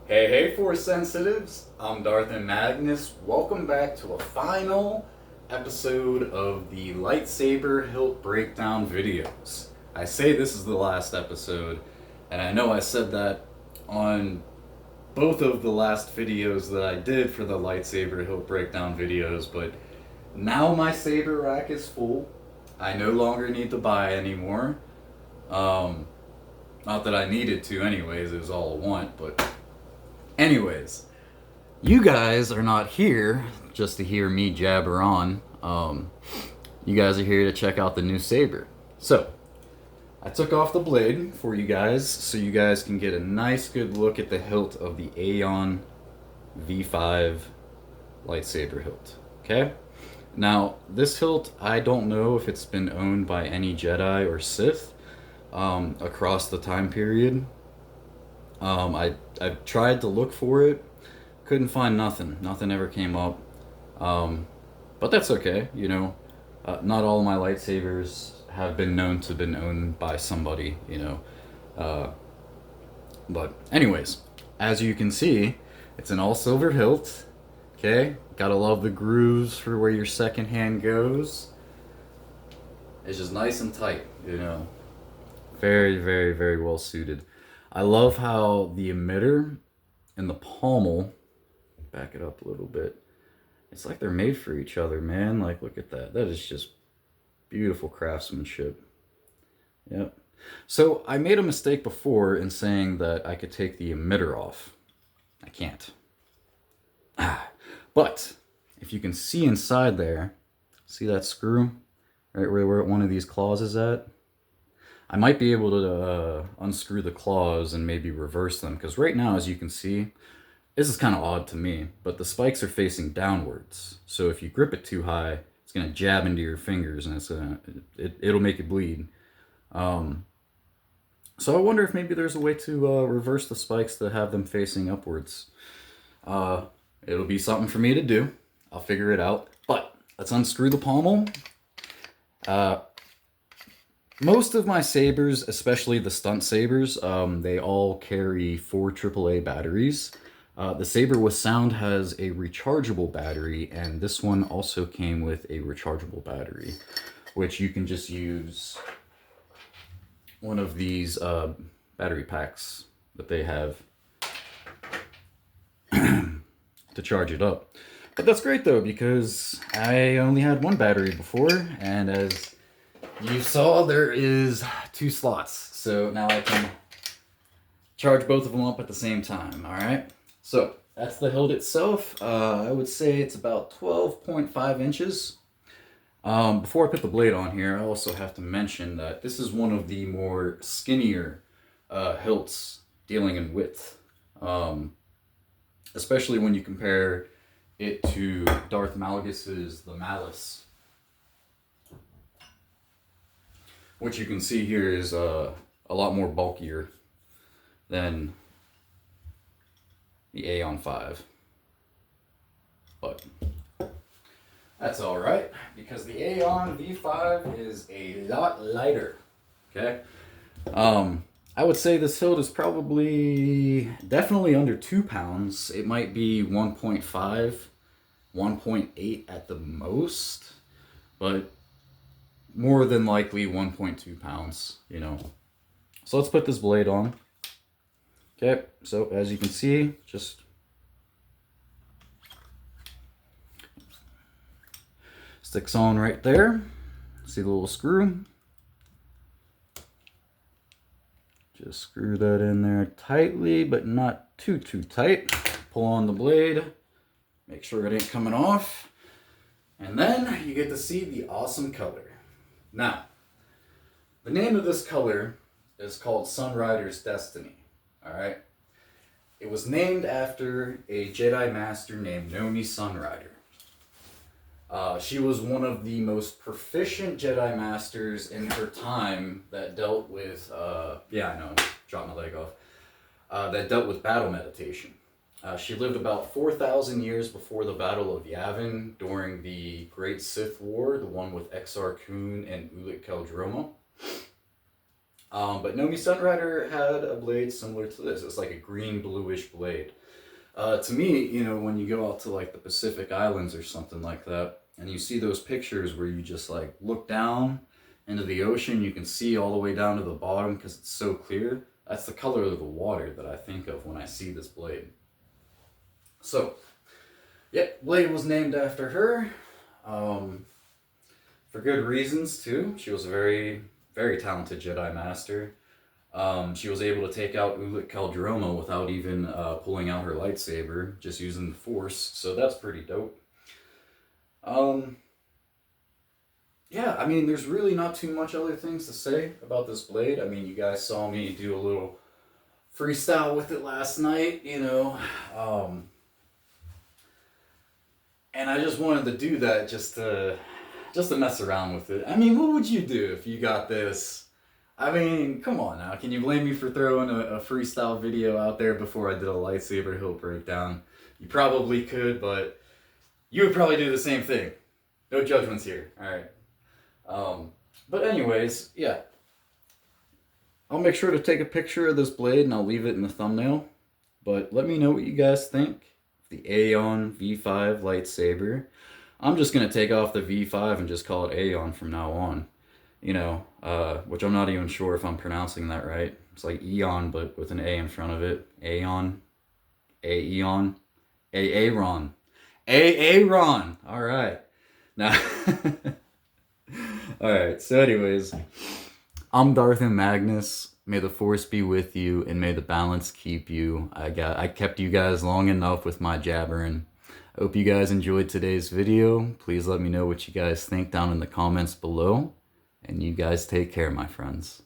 Hey, Force Sensitives! I'm Darth and Magnus. Welcome back to a final episode of the Lightsaber Hilt Breakdown videos. I say this is the last episode, and I know I said that on both of the last videos that I did for the Lightsaber Hilt Breakdown videos, but now my saber rack is full. I no longer need to buy anymore. Um, Not that I needed to, anyways, it was all I want, but. Anyways, you guys are not here just to hear me jabber on. You guys are here to check out the new saber. So, I took off the blade for you guys so you guys can get a nice good look at the hilt of the Aeon V5 Lightsaber hilt. Okay? Now, this hilt, I don't know if it's been owned by any Jedi or Sith across the time period. I've tried to look for it, couldn't find nothing. Nothing ever came up. But that's okay, you know. Not all of my lightsabers have been known to have been owned by somebody, you know. Uh, but anyways, as you can see, it's an all silver hilt. Okay, gotta love the grooves for where your second hand goes. It's just nice and tight, you know. Very, very, very well suited. I love how the emitter and the pommel, back it up a little bit, it's like they're made for each other, man. Like, look at that. That is just beautiful craftsmanship. Yep. So I made a mistake before in saying that I could take the emitter off. I can't. But if you can see inside there, see that screw? Right where one of these claws is at? I might be able to unscrew the claws and maybe reverse them, because right now, as you can see, this is kind of odd to me, but the spikes are facing downwards. So if you grip it too high, it's going to jab into your fingers and it'll make you bleed. So I wonder if maybe there's a way to reverse the spikes to have them facing upwards. It'll be something for me to do. I'll figure it out. But let's unscrew the pommel. Most of my sabers, especially the stunt sabers, they all carry 4 AAA batteries. The saber with sound has a rechargeable battery, and this one also came with a rechargeable battery, which you can just use one of these battery packs that they have to charge it up. But that's great though, because I only had one battery before, and as you saw, there is 2 slots. So now I can charge both of them up at the same time, all right? So that's the hilt itself. I would say it's about 12.5 inches. Before I put the blade on here, I also have to mention that this is one of the more skinnier hilts dealing in width. Especially when you compare it to Darth Malagus's The Malice, which you can see here is a lot more bulkier than the Aeon 5. But that's alright, because the Aeon V5 is a lot lighter. Okay? I would say this hilt is probably definitely under 2 pounds. It might be 1.5, 1.8 at the most, but more than likely 1.2 pounds, you know. So let's put this blade on. Okay, so as you can see, just sticks on right there. See the little screw? Just screw that in there tightly, but not too tight. Pull on the blade, make sure it ain't coming off, and then you get to see the awesome color. Now, the name of this color is called Sunrider's Destiny, alright? It was named after a Jedi Master named Nomi Sunrider. She was one of the most proficient Jedi Masters in her time that dealt with, yeah, I know, dropped my leg off, that dealt with battle meditation. She lived about 4,000 years before the Battle of Yavin during the Great Sith War, the one with Exar Kun and Ulic Qel-Droma. But Nomi Sunrider had a blade similar to this. It's like a green bluish blade. To me, you know, when you go out to like the Pacific Islands or something like that, and you see those pictures where you just like look down into the ocean, you can see all the way down to the bottom because it's so clear. That's the color of the water that I think of when I see this blade. So, yeah, blade was named after her. For good reasons too. She was a very, very talented Jedi Master. She was able to take out Ulic Qel-Droma without even pulling out her lightsaber, just using the Force. So that's pretty dope. Yeah, I mean, there's really not too much other things to say about this blade. I mean, you guys saw me do a little freestyle with it last night, you know. And I just wanted to do that just to mess around with it. I mean, what would you do if you got this? I mean, come on now. Can you blame me for throwing a freestyle video out there before I did a lightsaber hilt breakdown? You probably could, but you would probably do the same thing. No judgments here, alright? But anyways, yeah. I'll make sure to take a picture of this blade and I'll leave it in the thumbnail. But let me know what you guys think. The Aeon V5 Lightsaber. I'm just going to take off the V5 and just call it Aeon from now on. You know, which I'm not even sure if I'm pronouncing that right. It's like Eon, but with an A in front of it. Aeon. Aeon. Aaron. Aaron. All right. Now, all right. So anyways, I'm Darth and Magnus. May the Force be with you, and may the balance keep you. I kept you guys long enough with my jabbering. I hope you guys enjoyed today's video. Please let me know what you guys think down in the comments below. And you guys take care, my friends.